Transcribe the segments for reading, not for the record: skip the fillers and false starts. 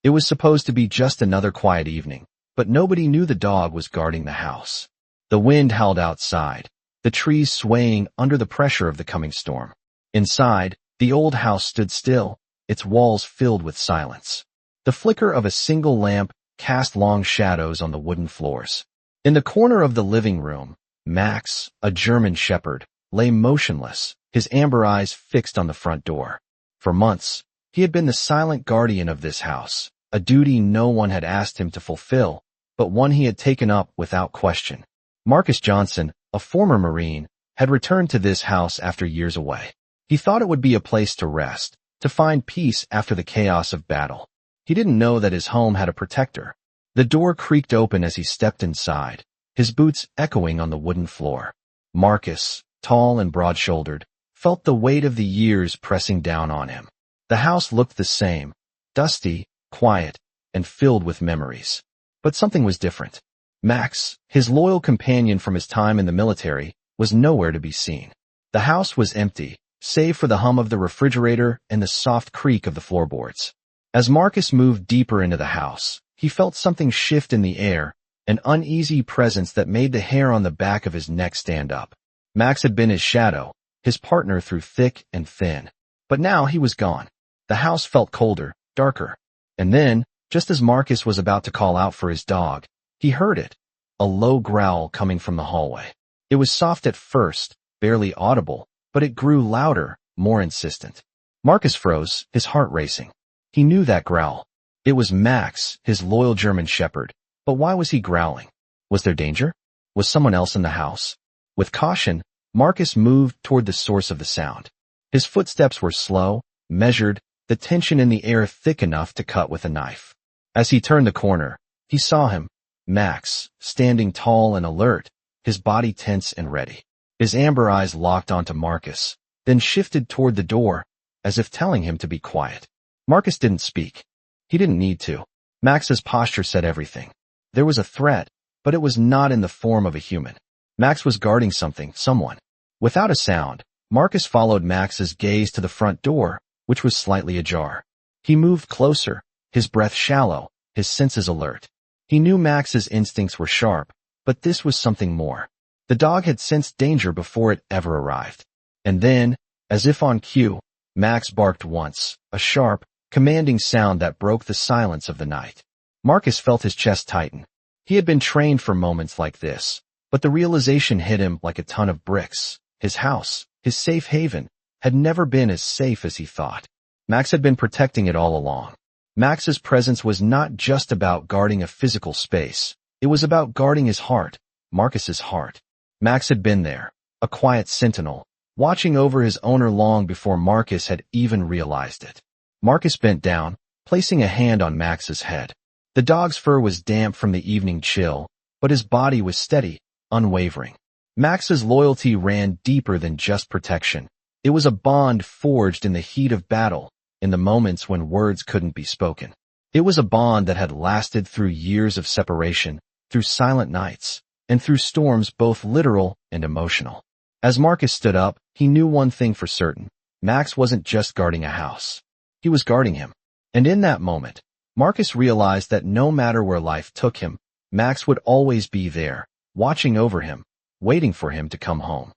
It was supposed to be just another quiet evening, but nobody knew the dog was guarding the house. The wind howled outside, the trees swaying under the pressure of the coming storm. Inside, the old house stood still, its walls filled with silence. The flicker of a single lamp cast long shadows on the wooden floors. In the corner of the living room, Max, a German shepherd, lay motionless, his amber eyes fixed on the front door. For months, he had been the silent guardian of this house, a duty no one had asked him to fulfill, but one he had taken up without question. Marcus Johnson, a former Marine, had returned to this house after years away. He thought it would be a place to rest, to find peace after the chaos of battle. He didn't know that his home had a protector. The door creaked open as he stepped inside, his boots echoing on the wooden floor. Marcus, tall and broad-shouldered, felt the weight of the years pressing down on him. The house looked the same, dusty, quiet, and filled with memories. But something was different. Max, his loyal companion from his time in the military, was nowhere to be seen. The house was empty, save for the hum of the refrigerator and the soft creak of the floorboards. As Marcus moved deeper into the house, he felt something shift in the air, an uneasy presence that made the hair on the back of his neck stand up. Max had been his shadow, his partner through thick and thin. But now he was gone. The house felt colder, darker. And then, just as Marcus was about to call out for his dog, he heard it, a low growl coming from the hallway. It was soft at first, barely audible, but it grew louder, more insistent. Marcus froze, his heart racing. He knew that growl. It was Max, his loyal German shepherd. But why was he growling? Was there danger? Was someone else in the house? With caution, Marcus moved toward the source of the sound. His footsteps were slow, measured, the tension in the air thick enough to cut with a knife. As he turned the corner, he saw him, Max, standing tall and alert, his body tense and ready. His amber eyes locked onto Marcus, then shifted toward the door, as if telling him to be quiet. Marcus didn't speak. He didn't need to. Max's posture said everything. There was a threat, but it was not in the form of a human. Max was guarding something, someone. Without a sound, Marcus followed Max's gaze to the front door, which was slightly ajar. He moved closer, his breath shallow, his senses alert. He knew Max's instincts were sharp, but this was something more. The dog had sensed danger before it ever arrived. And then, as if on cue, Max barked once, a sharp, commanding sound that broke the silence of the night. Marcus felt his chest tighten. He had been trained for moments like this, but the realization hit him like a ton of bricks. His house, his safe haven, had never been as safe as he thought. Max had been protecting it all along. Max's presence was not just about guarding a physical space. It was about guarding his heart, Marcus's heart. Max had been there, a quiet sentinel, watching over his owner long before Marcus had even realized it. Marcus bent down, placing a hand on Max's head. The dog's fur was damp from the evening chill, but his body was steady, unwavering. Max's loyalty ran deeper than just protection. It was a bond forged in the heat of battle, in the moments when words couldn't be spoken. It was a bond that had lasted through years of separation, through silent nights, and through storms both literal and emotional. As Marcus stood up, he knew one thing for certain. Max wasn't just guarding a house. He was guarding him. And in that moment, Marcus realized that no matter where life took him, Max would always be there, watching over him, waiting for him to come home.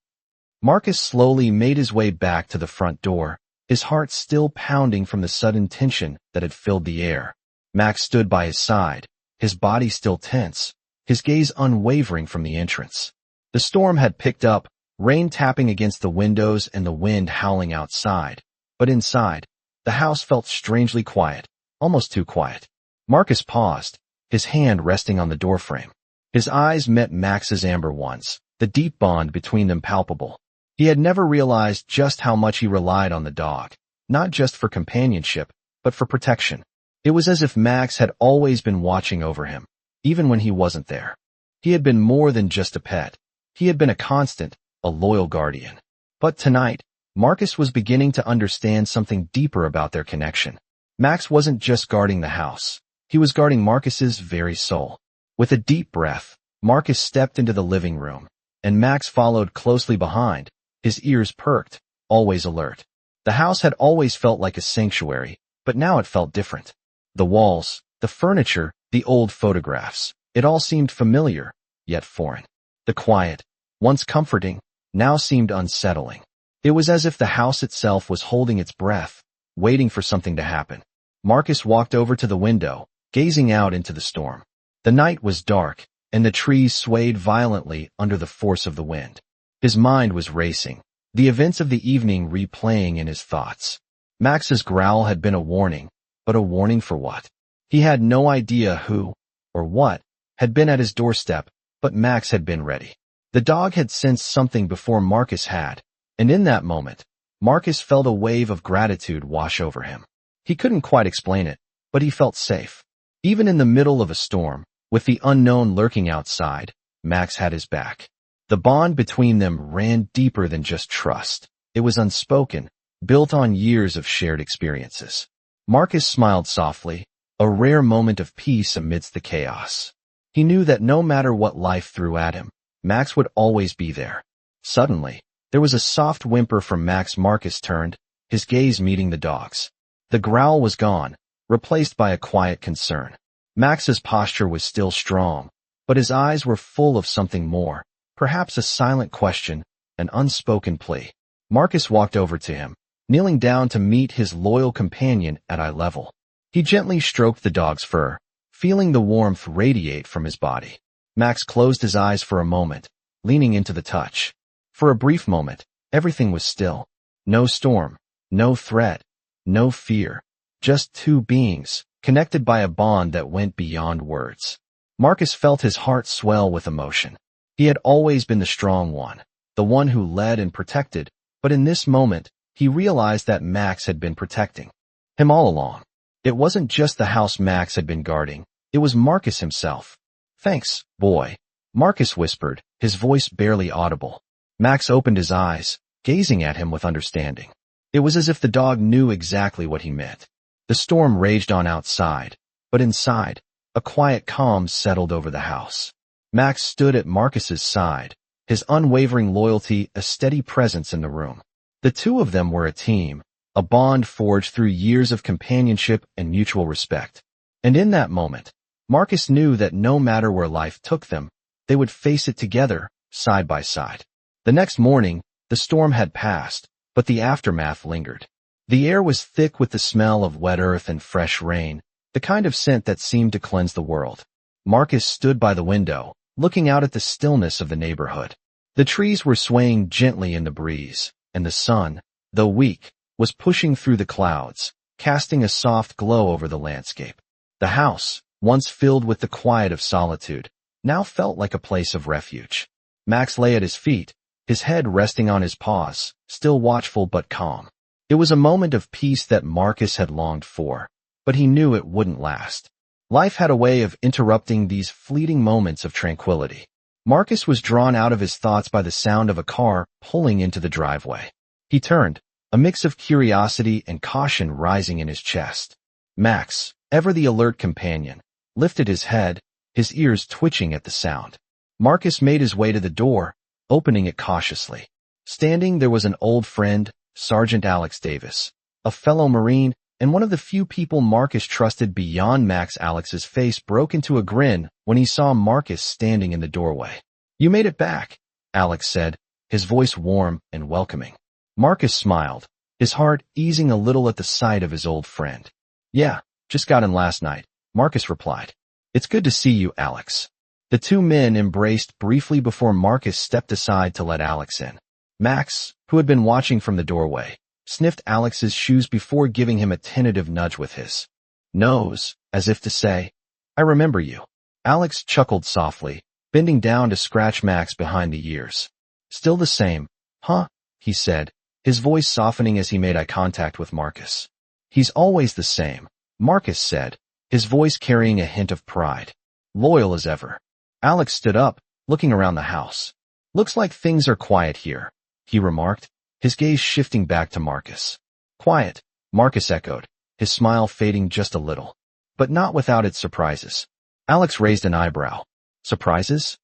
Marcus slowly made his way back to the front door, his heart still pounding from the sudden tension that had filled the air. Max stood by his side, his body still tense, his gaze unwavering from the entrance. The storm had picked up, rain tapping against the windows and the wind howling outside. But inside, the house felt strangely quiet, almost too quiet. Marcus paused, his hand resting on the doorframe. His eyes met Max's amber ones, the deep bond between them palpable. He had never realized just how much he relied on the dog, not just for companionship, but for protection. It was as if Max had always been watching over him, even when he wasn't there. He had been more than just a pet. He had been a constant, a loyal guardian. But tonight, Marcus was beginning to understand something deeper about their connection. Max wasn't just guarding the house. He was guarding Marcus's very soul. With a deep breath, Marcus stepped into the living room, and Max followed closely behind, his ears perked, always alert. The house had always felt like a sanctuary, but now it felt different. The walls, the furniture, the old photographs. It all seemed familiar, yet foreign. The quiet, once comforting, now seemed unsettling. It was as if the house itself was holding its breath, waiting for something to happen. Marcus walked over to the window, gazing out into the storm. The night was dark, and the trees swayed violently under the force of the wind. His mind was racing, the events of the evening replaying in his thoughts. Max's growl had been a warning, but a warning for what? He had no idea who, or what, had been at his doorstep, but Max had been ready. The dog had sensed something before Marcus had, and in that moment, Marcus felt a wave of gratitude wash over him. He couldn't quite explain it, but he felt safe. Even in the middle of a storm, with the unknown lurking outside, Max had his back. The bond between them ran deeper than just trust. It was unspoken, built on years of shared experiences. Marcus smiled softly, a rare moment of peace amidst the chaos. He knew that no matter what life threw at him, Max would always be there. Suddenly, there was a soft whimper from Max. Marcus turned, his gaze meeting the dog's. The growl was gone, replaced by a quiet concern. Max's posture was still strong, but his eyes were full of something more, perhaps a silent question, an unspoken plea. Marcus walked over to him, kneeling down to meet his loyal companion at eye level. He gently stroked the dog's fur, feeling the warmth radiate from his body. Max closed his eyes for a moment, leaning into the touch. For a brief moment, everything was still. No storm, no threat, no fear. Just two beings, connected by a bond that went beyond words. Marcus felt his heart swell with emotion. He had always been the strong one, the one who led and protected, but in this moment, he realized that Max had been protecting him all along. It wasn't just the house Max had been guarding, it was Marcus himself. "Thanks, boy," Marcus whispered, his voice barely audible. Max opened his eyes, gazing at him with understanding. It was as if the dog knew exactly what he meant. The storm raged on outside, but inside, a quiet calm settled over the house. Max stood at Marcus's side, his unwavering loyalty a steady presence in the room. The two of them were a team, a bond forged through years of companionship and mutual respect. And in that moment, Marcus knew that no matter where life took them, they would face it together, side by side. The next morning, the storm had passed, but the aftermath lingered. The air was thick with the smell of wet earth and fresh rain, the kind of scent that seemed to cleanse the world. Marcus stood by the window, looking out at the stillness of the neighborhood. The trees were swaying gently in the breeze, and the sun, though weak, was pushing through the clouds, casting a soft glow over the landscape. The house, once filled with the quiet of solitude, now felt like a place of refuge. Max lay at his feet, his head resting on his paws, still watchful but calm. It was a moment of peace that Marcus had longed for, but he knew it wouldn't last. Life had a way of interrupting these fleeting moments of tranquility. Marcus was drawn out of his thoughts by the sound of a car pulling into the driveway. He turned, a mix of curiosity and caution rising in his chest. Max, ever the alert companion, lifted his head, his ears twitching at the sound. Marcus made his way to the door, opening it cautiously. Standing there was an old friend, Sergeant Alex Davis, a fellow Marine, and one of the few people Marcus trusted beyond Max. Alex's face broke into a grin when he saw Marcus standing in the doorway. "You made it back," Alex said, his voice warm and welcoming. Marcus smiled, his heart easing a little at the sight of his old friend. "Yeah, just got in last night," Marcus replied. "It's good to see you, Alex." The two men embraced briefly before Marcus stepped aside to let Alex in. Max, who had been watching from the doorway, sniffed Alex's shoes before giving him a tentative nudge with his nose, as if to say, "I remember you." Alex chuckled softly, bending down to scratch Max behind the ears. "Still the same, huh?" he said, his voice softening as he made eye contact with Marcus. "He's always the same," Marcus said, his voice carrying a hint of pride. "Loyal as ever." Alex stood up, looking around the house. "Looks like things are quiet here," he remarked, his gaze shifting back to Marcus. "Quiet," Marcus echoed, his smile fading just a little. "But not without its surprises." Alex raised an eyebrow. "Surprises?"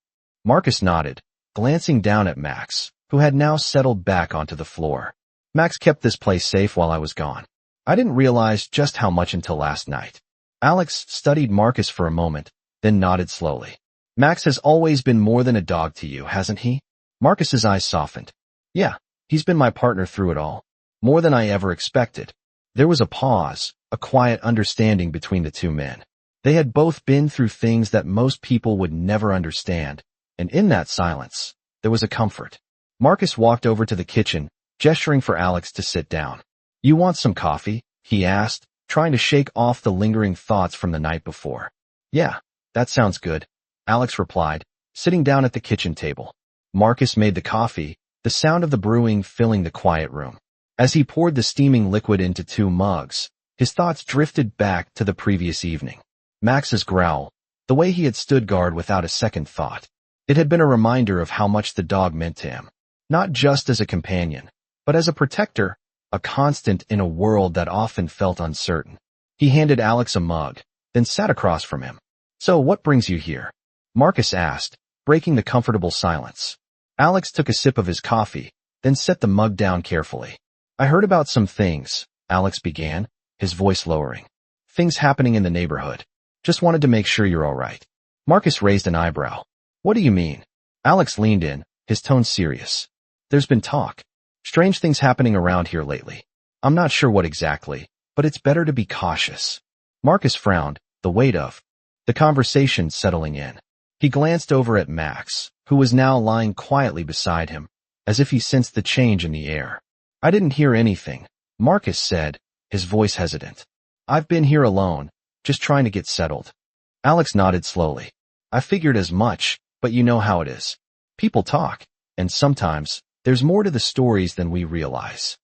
Marcus nodded, glancing down at Max, who had now settled back onto the floor. "Max kept this place safe while I was gone. I didn't realize just how much until last night." Alex studied Marcus for a moment, then nodded slowly. Max has always been more than a dog to you, hasn't he? Marcus's eyes softened. Yeah, he's been my partner through it all. More than I ever expected. There was a pause, a quiet understanding between the two men. They had both been through things that most people would never understand, and in that silence, there was a comfort. Marcus walked over to the kitchen, gesturing for Alex to sit down. You want some coffee? He asked, trying to shake off the lingering thoughts from the night before. Yeah, that sounds good, Alex replied, sitting down at the kitchen table. Marcus made the coffee, the sound of the brewing filling the quiet room. As he poured the steaming liquid into 2 mugs, his thoughts drifted back to the previous evening. Max's growl, the way he had stood guard without a second thought. It had been a reminder of how much the dog meant to him. Not just as a companion, but as a protector, a constant in a world that often felt uncertain. He handed Alex a mug, then sat across from him. So what brings you here? Marcus asked, breaking the comfortable silence. Alex took a sip of his coffee, then set the mug down carefully. I heard about some things, Alex began, his voice lowering. Things happening in the neighborhood. Just wanted to make sure you're all right. Marcus raised an eyebrow. What do you mean? Alex leaned in, his tone serious. There's been talk. Strange things happening around here lately. I'm not sure what exactly, but it's better to be cautious. Marcus frowned, the weight of the conversation settling in. He glanced over at Max, who was now lying quietly beside him, as if he sensed the change in the air. I didn't hear anything, Marcus said, his voice hesitant. I've been here alone, just trying to get settled. Alex nodded slowly. I figured as much, but you know how it is. People talk, and sometimes, there's more to the stories than we realize.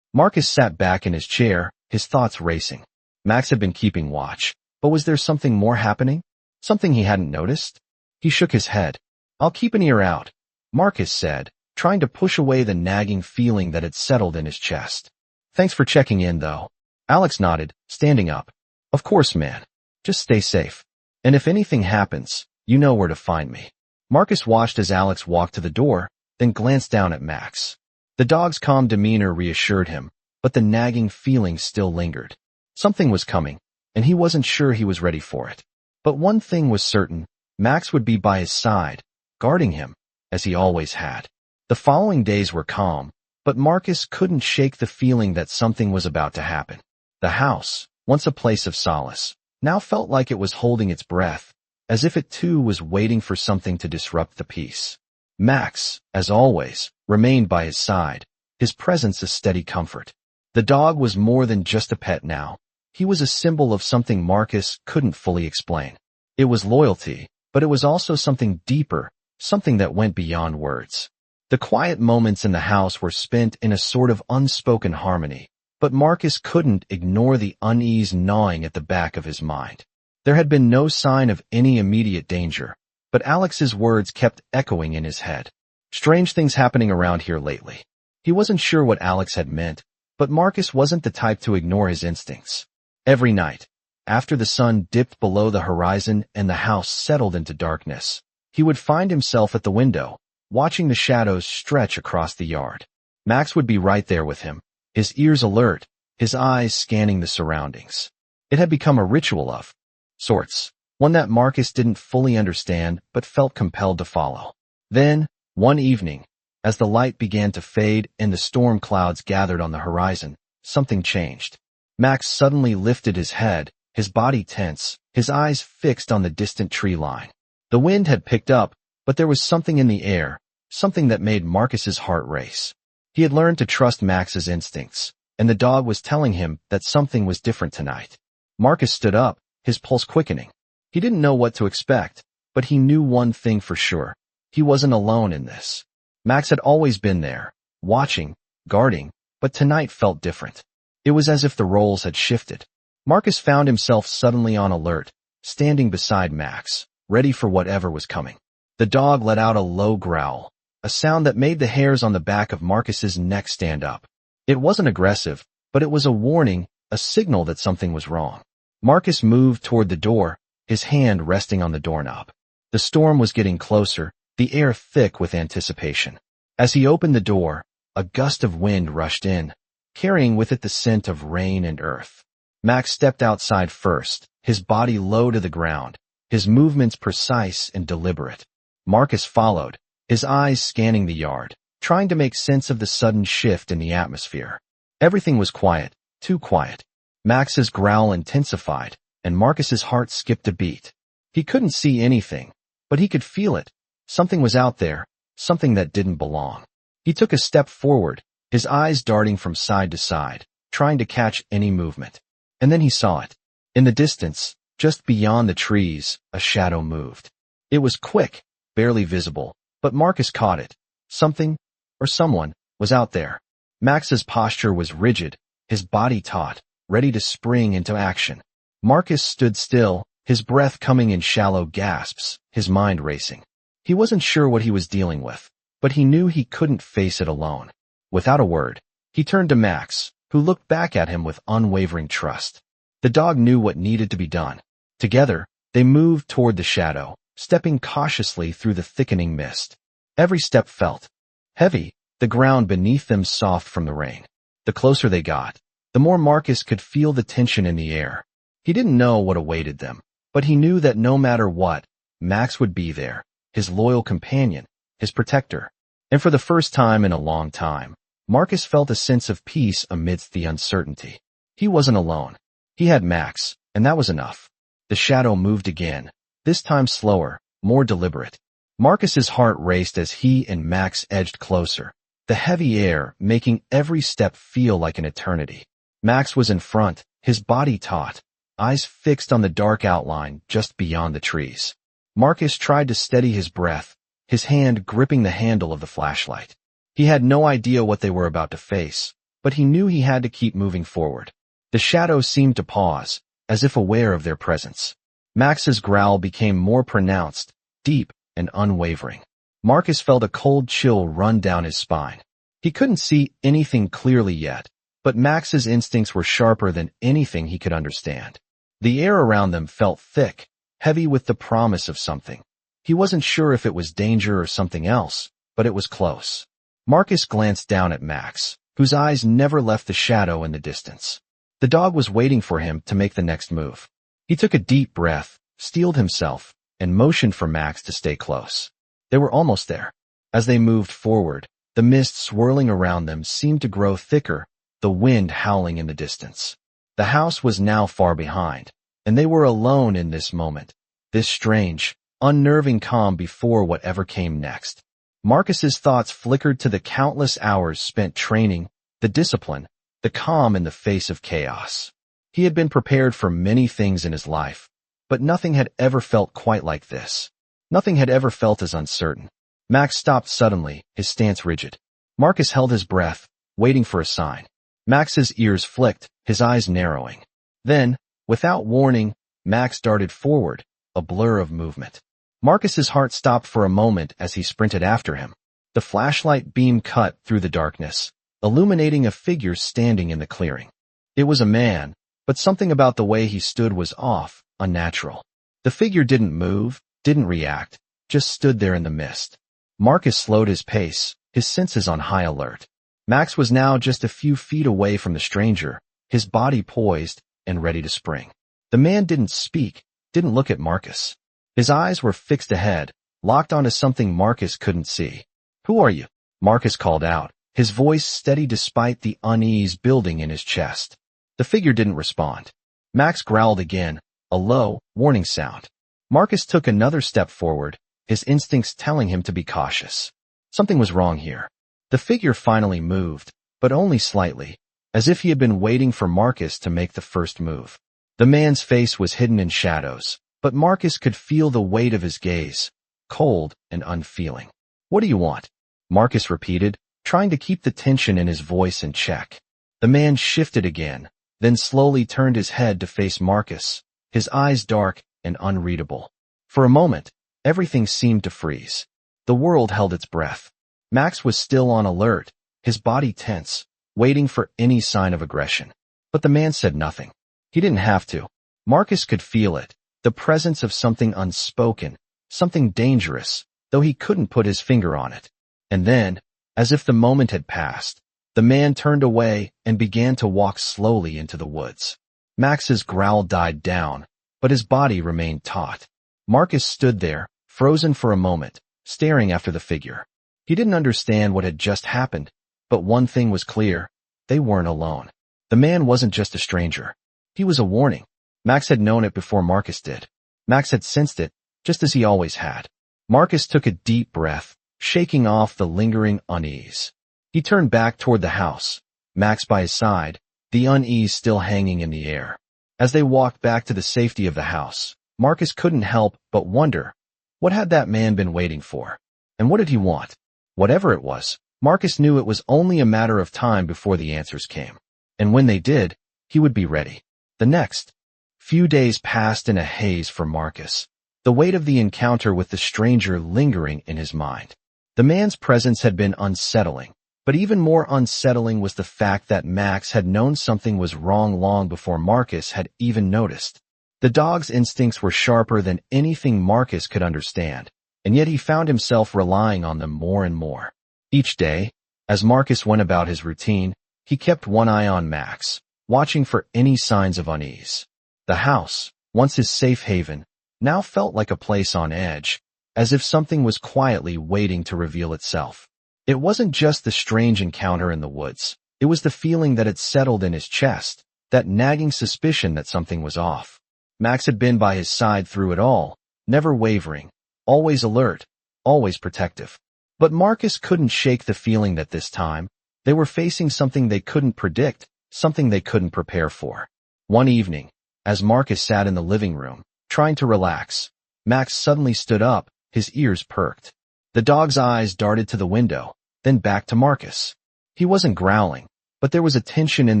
Marcus sat back in his chair, his thoughts racing. Max had been keeping watch, but was there something more happening? Something he hadn't noticed? He shook his head. I'll keep an ear out, Marcus said, trying to push away the nagging feeling that had settled in his chest. Thanks for checking in, though. Alex nodded, standing up. Of course, man. Just stay safe. And if anything happens, you know where to find me. Marcus watched as Alex walked to the door, then glanced down at Max. The dog's calm demeanor reassured him, but the nagging feeling still lingered. Something was coming, and he wasn't sure he was ready for it. But one thing was certain, Max would be by his side, guarding him, as he always had. The following days were calm, but Marcus couldn't shake the feeling that something was about to happen. The house, once a place of solace, now felt like it was holding its breath, as if it too was waiting for something to disrupt the peace. Max, as always, remained by his side, his presence a steady comfort. The dog was more than just a pet now. He was a symbol of something Marcus couldn't fully explain. It was loyalty, but it was also something deeper, something that went beyond words. The quiet moments in the house were spent in a sort of unspoken harmony, but Marcus couldn't ignore the unease gnawing at the back of his mind. There had been no sign of any immediate danger, but Alex's words kept echoing in his head. Strange things happening around here lately. He wasn't sure what Alex had meant, but Marcus wasn't the type to ignore his instincts. Every night, after the sun dipped below the horizon and the house settled into darkness, he would find himself at the window, watching the shadows stretch across the yard. Max would be right there with him, his ears alert, his eyes scanning the surroundings. It had become a ritual of sorts, one that Marcus didn't fully understand but felt compelled to follow. Then, one evening, as the light began to fade and the storm clouds gathered on the horizon, something changed. Max suddenly lifted his head, his body tense, his eyes fixed on the distant tree line. The wind had picked up, but there was something in the air, something that made Marcus's heart race. He had learned to trust Max's instincts, and the dog was telling him that something was different tonight. Marcus stood up, his pulse quickening. He didn't know what to expect, but he knew one thing for sure. He wasn't alone in this. Max had always been there, watching, guarding, but tonight felt different. It was as if the roles had shifted. Marcus found himself suddenly on alert, standing beside Max, ready for whatever was coming. The dog let out a low growl, a sound that made the hairs on the back of Marcus's neck stand up. It wasn't aggressive, but it was a warning, a signal that something was wrong. Marcus moved toward the door, his hand resting on the doorknob. The storm was getting closer, the air thick with anticipation. As he opened the door, a gust of wind rushed in, carrying with it the scent of rain and earth. Max stepped outside first, his body low to the ground, his movements precise and deliberate. Marcus followed, his eyes scanning the yard, trying to make sense of the sudden shift in the atmosphere. Everything was quiet, too quiet. Max's growl intensified, and Marcus's heart skipped a beat. He couldn't see anything, but he could feel it. Something was out there, something that didn't belong. He took a step forward, his eyes darting from side to side, trying to catch any movement. And then he saw it. In the distance, just beyond the trees, a shadow moved. It was quick, barely visible, but Marcus caught it. Something, or someone, was out there. Max's posture was rigid, his body taut, ready to spring into action. Marcus stood still, his breath coming in shallow gasps, his mind racing. He wasn't sure what he was dealing with, but he knew he couldn't face it alone. Without a word, he turned to Max, who looked back at him with unwavering trust. The dog knew what needed to be done. Together, they moved toward the shadow, stepping cautiously through the thickening mist. Every step felt heavy, the ground beneath them soft from the rain. The closer they got, the more Marcus could feel the tension in the air. He didn't know what awaited them, but he knew that no matter what, Max would be there, his loyal companion, his protector. And for the first time in a long time, Marcus felt a sense of peace amidst the uncertainty. He wasn't alone. He had Max, and that was enough. The shadow moved again, this time slower, more deliberate. Marcus's heart raced as he and Max edged closer, the heavy air making every step feel like an eternity. Max was in front, his body taut, eyes fixed on the dark outline just beyond the trees. Marcus tried to steady his breath, his hand gripping the handle of the flashlight. He had no idea what they were about to face, but he knew he had to keep moving forward. The shadows seemed to pause, as if aware of their presence. Max's growl became more pronounced, deep, and unwavering. Marcus felt a cold chill run down his spine. He couldn't see anything clearly yet, but Max's instincts were sharper than anything he could understand. The air around them felt thick, heavy with the promise of something. He wasn't sure if it was danger or something else, but it was close. Marcus glanced down at Max, whose eyes never left the shadow in the distance. The dog was waiting for him to make the next move. He took a deep breath, steeled himself, and motioned for Max to stay close. They were almost there. As they moved forward, the mist swirling around them seemed to grow thicker, the wind howling in the distance. The house was now far behind, and they were alone in this moment, this strange, unnerving calm before whatever came next. Marcus's thoughts flickered to the countless hours spent training, the discipline, the calm in the face of chaos. He had been prepared for many things in his life, but nothing had ever felt quite like this. Nothing had ever felt as uncertain. Max stopped suddenly, his stance rigid. Marcus held his breath, waiting for a sign. Max's ears flicked, his eyes narrowing. Then, without warning, Max darted forward, a blur of movement. Marcus's heart stopped for a moment as he sprinted after him. The flashlight beam cut through the darkness, illuminating a figure standing in the clearing. It was a man, but something about the way he stood was off, unnatural. The figure didn't move, didn't react, just stood there in the mist. Marcus slowed his pace, his senses on high alert. Max was now just a few feet away from the stranger, his body poised and ready to spring. The man didn't speak, didn't look at Marcus. His eyes were fixed ahead, locked onto something Marcus couldn't see. "Who are you?" Marcus called out, his voice steady despite the unease building in his chest. The figure didn't respond. Max growled again, a low, warning sound. Marcus took another step forward, his instincts telling him to be cautious. Something was wrong here. The figure finally moved, but only slightly, as if he had been waiting for Marcus to make the first move. The man's face was hidden in shadows, but Marcus could feel the weight of his gaze, cold and unfeeling. "What do you want?" Marcus repeated, trying to keep the tension in his voice in check. The man shifted again, then slowly turned his head to face Marcus, his eyes dark and unreadable. For a moment, everything seemed to freeze. The world held its breath. Max was still on alert, his body tense, waiting for any sign of aggression. But the man said nothing. He didn't have to. Marcus could feel it, the presence of something unspoken, something dangerous, though he couldn't put his finger on it. And then, as if the moment had passed, the man turned away and began to walk slowly into the woods. Max's growl died down, but his body remained taut. Marcus stood there, frozen for a moment, staring after the figure. He didn't understand what had just happened, but one thing was clear: they weren't alone. The man wasn't just a stranger. He was a warning. Max had known it before Marcus did. Max had sensed it, just as he always had. Marcus took a deep breath, shaking off the lingering unease. He turned back toward the house, Max by his side, the unease still hanging in the air. As they walked back to the safety of the house, Marcus couldn't help but wonder, what had that man been waiting for? And what did he want? Whatever it was, Marcus knew it was only a matter of time before the answers came. And when they did, he would be ready. The next few days passed in a haze for Marcus, the weight of the encounter with the stranger lingering in his mind. The man's presence had been unsettling, but even more unsettling was the fact that Max had known something was wrong long before Marcus had even noticed. The dog's instincts were sharper than anything Marcus could understand, and yet he found himself relying on them more and more. Each day, as Marcus went about his routine, he kept one eye on Max, watching for any signs of unease. The house, once his safe haven, now felt like a place on edge, as if something was quietly waiting to reveal itself. It wasn't just the strange encounter in the woods. It was the feeling that had settled in his chest, that nagging suspicion that something was off. Max had been by his side through it all, never wavering, always alert, always protective. But Marcus couldn't shake the feeling that this time, they were facing something they couldn't predict, something they couldn't prepare for. One evening, as Marcus sat in the living room, trying to relax, Max suddenly stood up, his ears perked. The dog's eyes darted to the window, then back to Marcus. He wasn't growling, but there was a tension in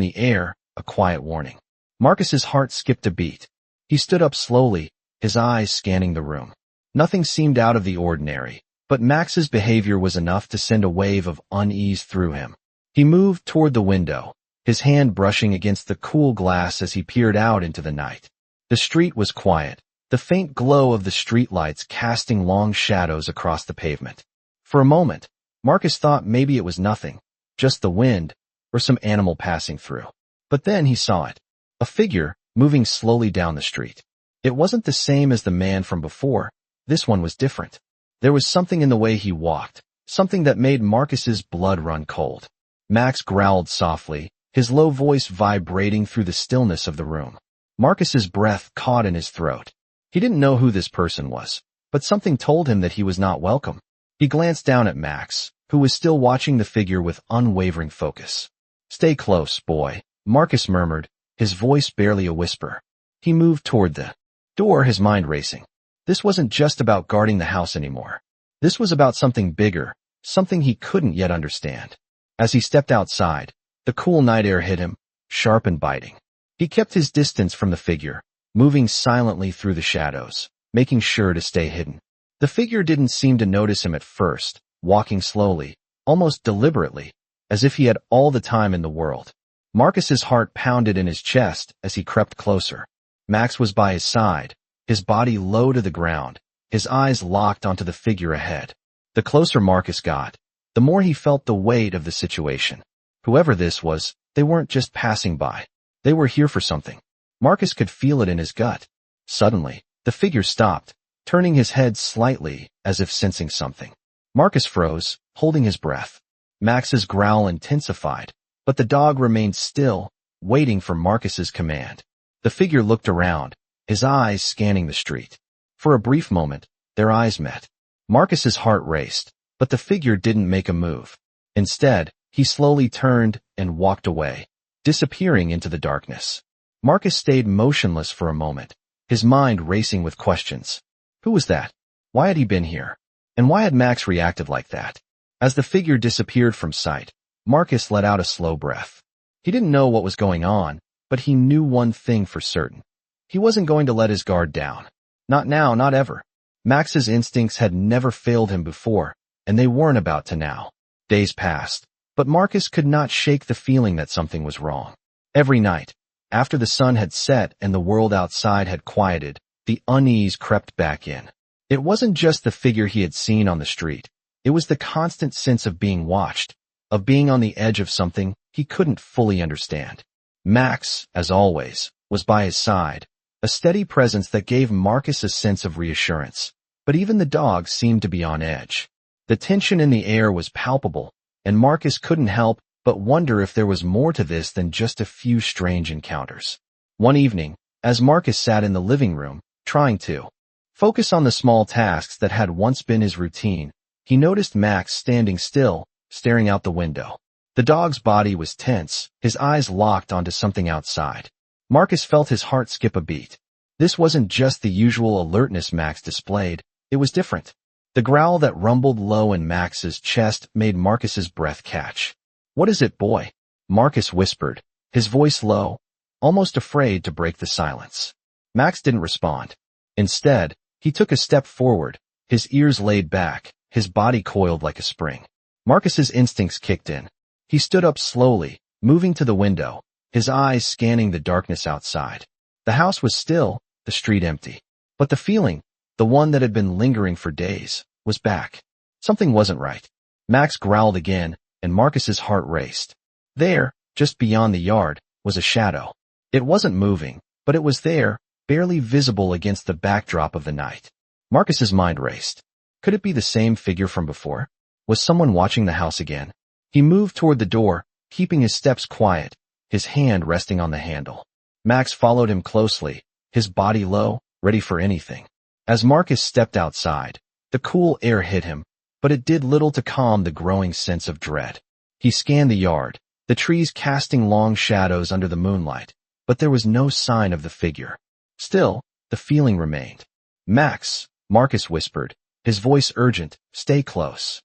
the air, a quiet warning. Marcus's heart skipped a beat. He stood up slowly, his eyes scanning the room. Nothing seemed out of the ordinary, but Max's behavior was enough to send a wave of unease through him. He moved toward the window, his hand brushing against the cool glass as he peered out into the night. The street was quiet, the faint glow of the streetlights casting long shadows across the pavement. For a moment, Marcus thought maybe it was nothing, just the wind, or some animal passing through. But then he saw it. A figure, moving slowly down the street. It wasn't the same as the man from before. This one was different. There was something in the way he walked, something that made Marcus's blood run cold. Max growled softly, his low voice vibrating through the stillness of the room. Marcus's breath caught in his throat. He didn't know who this person was, but something told him that he was not welcome. He glanced down at Max, who was still watching the figure with unwavering focus. "Stay close, boy," Marcus murmured, his voice barely a whisper. He moved toward the door, his mind racing. This wasn't just about guarding the house anymore. This was about something bigger, something he couldn't yet understand. As he stepped outside, the cool night air hit him, sharp and biting. He kept his distance from the figure, moving silently through the shadows, making sure to stay hidden. The figure didn't seem to notice him at first, walking slowly, almost deliberately, as if he had all the time in the world. Marcus's heart pounded in his chest as he crept closer. Max was by his side, his body low to the ground, his eyes locked onto the figure ahead. The closer Marcus got, the more he felt the weight of the situation. Whoever this was, they weren't just passing by. They were here for something. Marcus could feel it in his gut. Suddenly, the figure stopped, turning his head slightly as if sensing something. Marcus froze, holding his breath. Max's growl intensified, but the dog remained still, waiting for Marcus's command. The figure looked around, his eyes scanning the street. For a brief moment, their eyes met. Marcus's heart raced, but the figure didn't make a move. Instead, he slowly turned and walked away, disappearing into the darkness. Marcus stayed motionless for a moment, his mind racing with questions. Who was that? Why had he been here? And why had Max reacted like that? As the figure disappeared from sight, Marcus let out a slow breath. He didn't know what was going on, but he knew one thing for certain. He wasn't going to let his guard down. Not now, not ever. Max's instincts had never failed him before, and they weren't about to now. Days passed, but Marcus could not shake the feeling that something was wrong. Every night, after the sun had set and the world outside had quieted, the unease crept back in. It wasn't just the figure he had seen on the street. It was the constant sense of being watched, of being on the edge of something he couldn't fully understand. Max, as always, was by his side, a steady presence that gave Marcus a sense of reassurance. But even the dog seemed to be on edge. The tension in the air was palpable, and Marcus couldn't help but wonder if there was more to this than just a few strange encounters. One evening, as Marcus sat in the living room, trying to focus on the small tasks that had once been his routine, he noticed Max standing still, staring out the window. The dog's body was tense, his eyes locked onto something outside. Marcus felt his heart skip a beat. This wasn't just the usual alertness Max displayed, it was different. The growl that rumbled low in Max's chest made Marcus's breath catch. "What is it, boy?" Marcus whispered, his voice low, almost afraid to break the silence. Max didn't respond. Instead, he took a step forward, his ears laid back, his body coiled like a spring. Marcus's instincts kicked in. He stood up slowly, moving to the window, his eyes scanning the darkness outside. The house was still, the street empty. But the feeling, the one that had been lingering for days, was back. Something wasn't right. Max growled again, and Marcus's heart raced. There, just beyond the yard, was a shadow. It wasn't moving, but it was there, barely visible against the backdrop of the night. Marcus's mind raced. Could it be the same figure from before? Was someone watching the house again? He moved toward the door, keeping his steps quiet, his hand resting on the handle. Max followed him closely, his body low, ready for anything. As Marcus stepped outside, the cool air hit him, but it did little to calm the growing sense of dread. He scanned the yard, the trees casting long shadows under the moonlight, but there was no sign of the figure. Still, the feeling remained. "Max," Marcus whispered, his voice urgent, "stay close."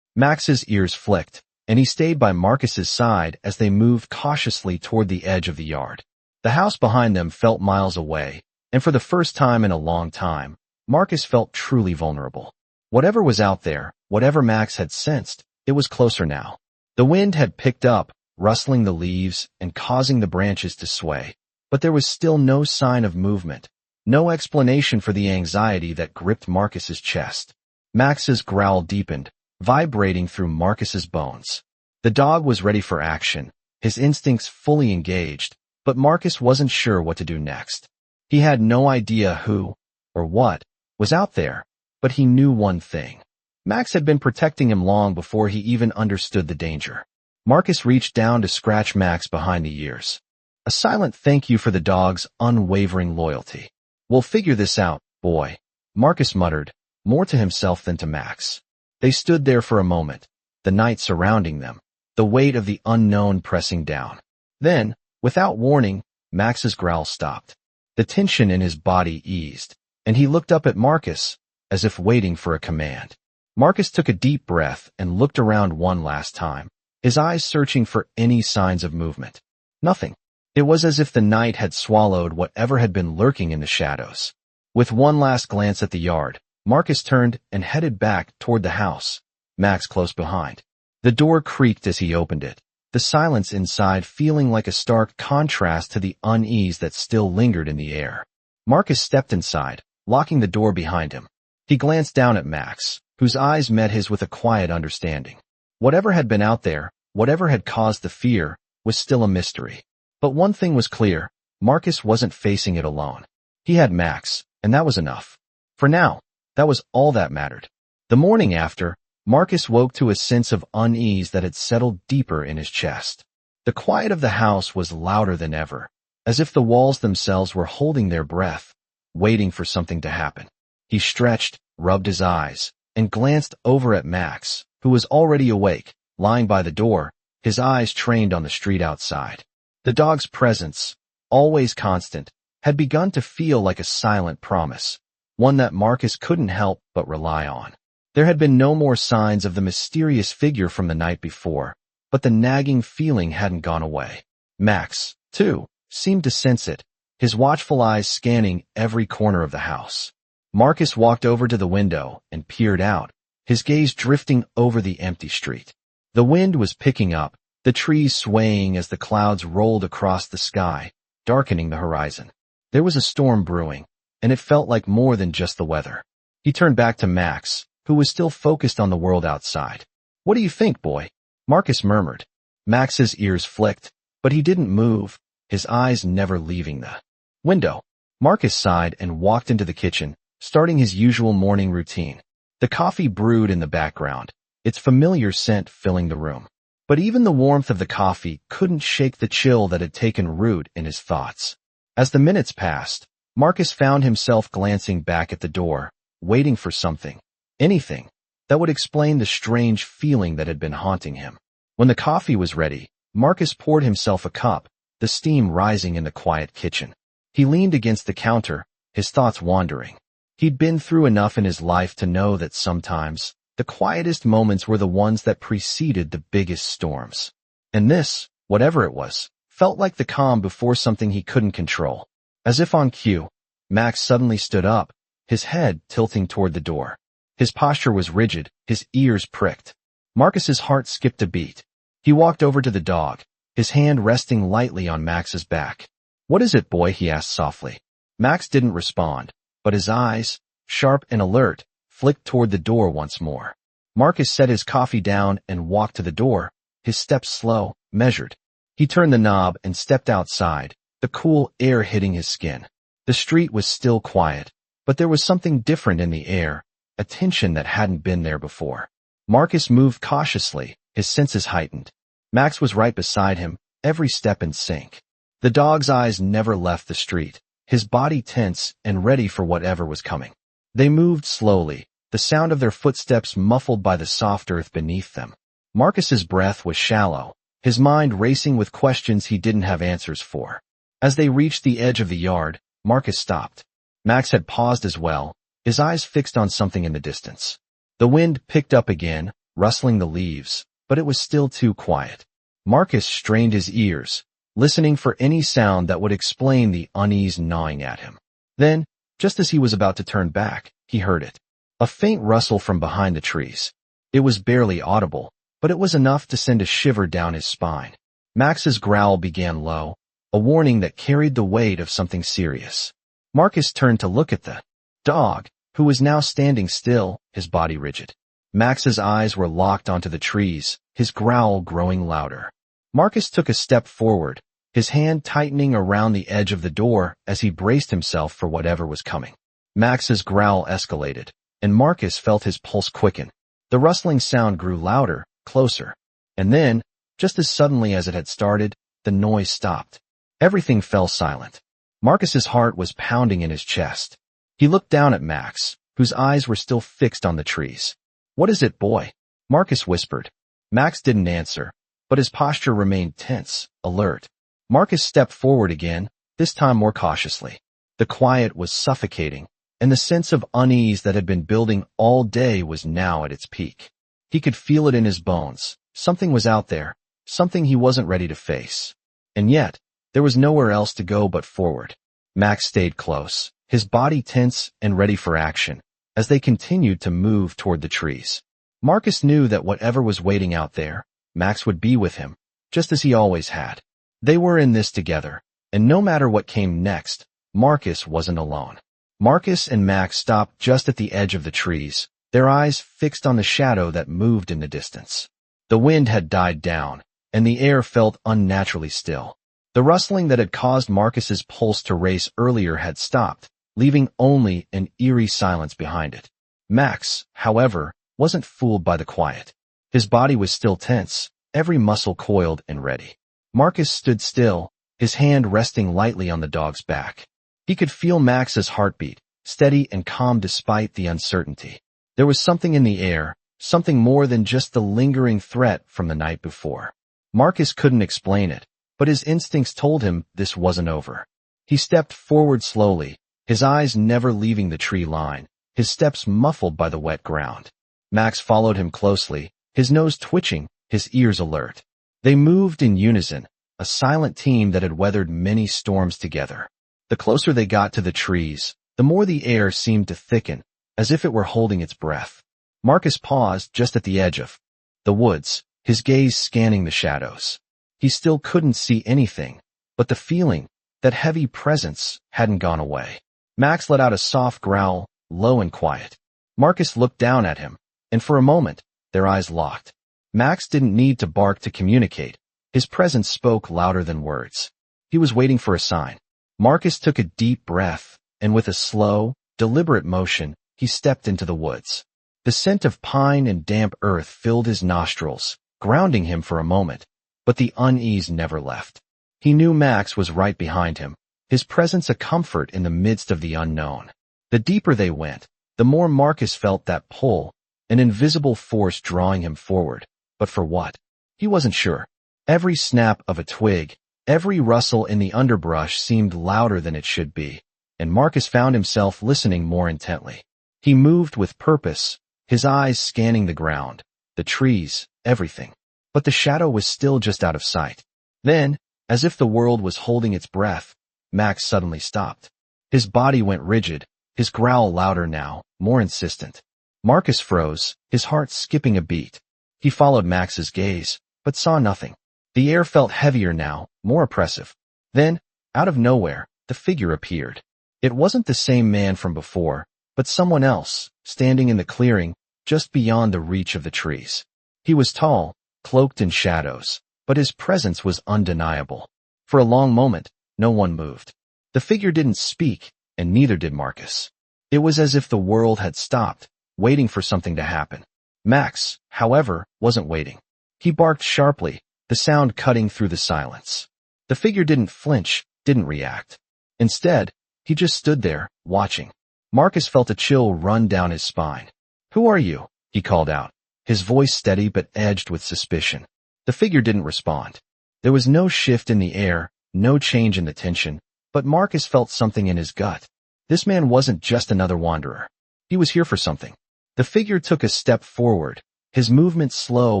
Max's ears flicked, and he stayed by Marcus's side as they moved cautiously toward the edge of the yard. The house behind them felt miles away, and for the first time in a long time, Marcus felt truly vulnerable. Whatever was out there, whatever Max had sensed, it was closer now. The wind had picked up, rustling the leaves and causing the branches to sway, but there was still no sign of movement, no explanation for the anxiety that gripped Marcus's chest. Max's growl deepened, vibrating through Marcus's bones. The dog was ready for action, his instincts fully engaged, but Marcus wasn't sure what to do next. He had no idea who, or what, was out there, but he knew one thing. Max had been protecting him long before he even understood the danger. Marcus reached down to scratch Max behind the ears. A silent thank you for the dog's unwavering loyalty. "We'll figure this out, boy," Marcus muttered, more to himself than to Max. They stood there for a moment, the night surrounding them, the weight of the unknown pressing down. Then, without warning, Max's growl stopped. The tension in his body eased, and he looked up at Marcus, as if waiting for a command. Marcus took a deep breath and looked around one last time, his eyes searching for any signs of movement. Nothing. It was as if the night had swallowed whatever had been lurking in the shadows. With one last glance at the yard, Marcus turned and headed back toward the house, Max close behind. The door creaked as he opened it, the silence inside feeling like a stark contrast to the unease that still lingered in the air. Marcus stepped inside, locking the door behind him. He glanced down at Max, whose eyes met his with a quiet understanding. Whatever had been out there, whatever had caused the fear, was still a mystery. But one thing was clear, Marcus wasn't facing it alone. He had Max, and that was enough. For now, that was all that mattered. The morning after, Marcus woke to a sense of unease that had settled deeper in his chest. The quiet of the house was louder than ever, as if the walls themselves were holding their breath, waiting for something to happen. He stretched, rubbed his eyes, and glanced over at Max, who was already awake, lying by the door, his eyes trained on the street outside. The dog's presence, always constant, had begun to feel like a silent promise, one that Marcus couldn't help but rely on. There had been no more signs of the mysterious figure from the night before, but the nagging feeling hadn't gone away. Max, too, seemed to sense it, his watchful eyes scanning every corner of the house. Marcus walked over to the window and peered out, his gaze drifting over the empty street. The wind was picking up, the trees swaying as the clouds rolled across the sky, darkening the horizon. There was a storm brewing, and it felt like more than just the weather. He turned back to Max, who was still focused on the world outside. "What do you think, boy?" Marcus murmured. Max's ears flicked, but he didn't move, his eyes never leaving the window. Marcus sighed and walked into the kitchen, starting his usual morning routine. The coffee brewed in the background, its familiar scent filling the room. But even the warmth of the coffee couldn't shake the chill that had taken root in his thoughts. As the minutes passed, Marcus found himself glancing back at the door, waiting for something, anything, that would explain the strange feeling that had been haunting him. When the coffee was ready, Marcus poured himself a cup, the steam rising in the quiet kitchen. He leaned against the counter, his thoughts wandering. He'd been through enough in his life to know that sometimes, the quietest moments were the ones that preceded the biggest storms. And this, whatever it was, felt like the calm before something he couldn't control. As if on cue, Max suddenly stood up, his head tilting toward the door. His posture was rigid, his ears pricked. Marcus's heart skipped a beat. He walked over to the dog, his hand resting lightly on Max's back. "What is it, boy?" he asked softly. Max didn't respond, but his eyes, sharp and alert, flicked toward the door once more. Marcus set his coffee down and walked to the door, his steps slow, measured. He turned the knob and stepped outside, the cool air hitting his skin. The street was still quiet, but there was something different in the air, a tension that hadn't been there before. Marcus moved cautiously, his senses heightened. Max was right beside him, every step in sync. The dog's eyes never left the street, his body tense and ready for whatever was coming. They moved slowly, the sound of their footsteps muffled by the soft earth beneath them. Marcus's breath was shallow, his mind racing with questions he didn't have answers for. As they reached the edge of the yard, Marcus stopped. Max had paused as well, his eyes fixed on something in the distance. The wind picked up again, rustling the leaves, but it was still too quiet. Marcus strained his ears, listening for any sound that would explain the unease gnawing at him. Then, just as he was about to turn back, he heard it. A faint rustle from behind the trees. It was barely audible, but it was enough to send a shiver down his spine. Max's growl began low, a warning that carried the weight of something serious. Marcus turned to look at the dog, who was now standing still, his body rigid. Max's eyes were locked onto the trees, his growl growing louder. Marcus took a step forward, his hand tightening around the edge of the door as he braced himself for whatever was coming. Max's growl escalated, and Marcus felt his pulse quicken. The rustling sound grew louder, closer. And then, just as suddenly as it had started, the noise stopped. Everything fell silent. Marcus's heart was pounding in his chest. He looked down at Max, whose eyes were still fixed on the trees. "What is it, boy?" Marcus whispered. Max didn't answer, but his posture remained tense, alert. Marcus stepped forward again, this time more cautiously. The quiet was suffocating, and the sense of unease that had been building all day was now at its peak. He could feel it in his bones. Something was out there, something he wasn't ready to face. And yet, there was nowhere else to go but forward. Max stayed close, his body tense and ready for action, as they continued to move toward the trees. Marcus knew that whatever was waiting out there, Max would be with him, just as he always had. They were in this together, and no matter what came next, Marcus wasn't alone. Marcus and Max stopped just at the edge of the trees, their eyes fixed on the shadow that moved in the distance. The wind had died down, and the air felt unnaturally still. The rustling that had caused Marcus's pulse to race earlier had stopped, leaving only an eerie silence behind it. Max, however, wasn't fooled by the quiet. His body was still tense, every muscle coiled and ready. Marcus stood still, his hand resting lightly on the dog's back. He could feel Max's heartbeat, steady and calm despite the uncertainty. There was something in the air, something more than just the lingering threat from the night before. Marcus couldn't explain it, but his instincts told him this wasn't over. He stepped forward slowly, his eyes never leaving the tree line, his steps muffled by the wet ground. Max followed him closely, his nose twitching, his ears alert. They moved in unison, a silent team that had weathered many storms together. The closer they got to the trees, the more the air seemed to thicken, as if it were holding its breath. Marcus paused just at the edge of the woods, his gaze scanning the shadows. He still couldn't see anything, but the feeling, that heavy presence, hadn't gone away. Max let out a soft growl, low and quiet. Marcus looked down at him, and for a moment, their eyes locked. Max didn't need to bark to communicate. His presence spoke louder than words. He was waiting for a sign. Marcus took a deep breath, and with a slow, deliberate motion, he stepped into the woods. The scent of pine and damp earth filled his nostrils, grounding him for a moment, but the unease never left. He knew Max was right behind him, his presence a comfort in the midst of the unknown. The deeper they went, the more Marcus felt that pull, an invisible force drawing him forward. But for what? He wasn't sure. Every snap of a twig, every rustle in the underbrush seemed louder than it should be, and Marcus found himself listening more intently. He moved with purpose, his eyes scanning the ground, the trees, everything. But the shadow was still just out of sight. Then, as if the world was holding its breath, Max suddenly stopped. His body went rigid, his growl louder now, more insistent. Marcus froze, his heart skipping a beat. He followed Max's gaze, but saw nothing. The air felt heavier now, more oppressive. Then, out of nowhere, the figure appeared. It wasn't the same man from before, but someone else, standing in the clearing, just beyond the reach of the trees. He was tall, cloaked in shadows, but his presence was undeniable. For a long moment, no one moved. The figure didn't speak, and neither did Marcus. It was as if the world had stopped, waiting for something to happen. Max, however, wasn't waiting. He barked sharply, the sound cutting through the silence. The figure didn't flinch, didn't react. Instead, he just stood there, watching. Marcus felt a chill run down his spine. "Who are you?" he called out, his voice steady but edged with suspicion. The figure didn't respond. There was no shift in the air, no change in the tension, but Marcus felt something in his gut. This man wasn't just another wanderer. He was here for something. The figure took a step forward, his movement slow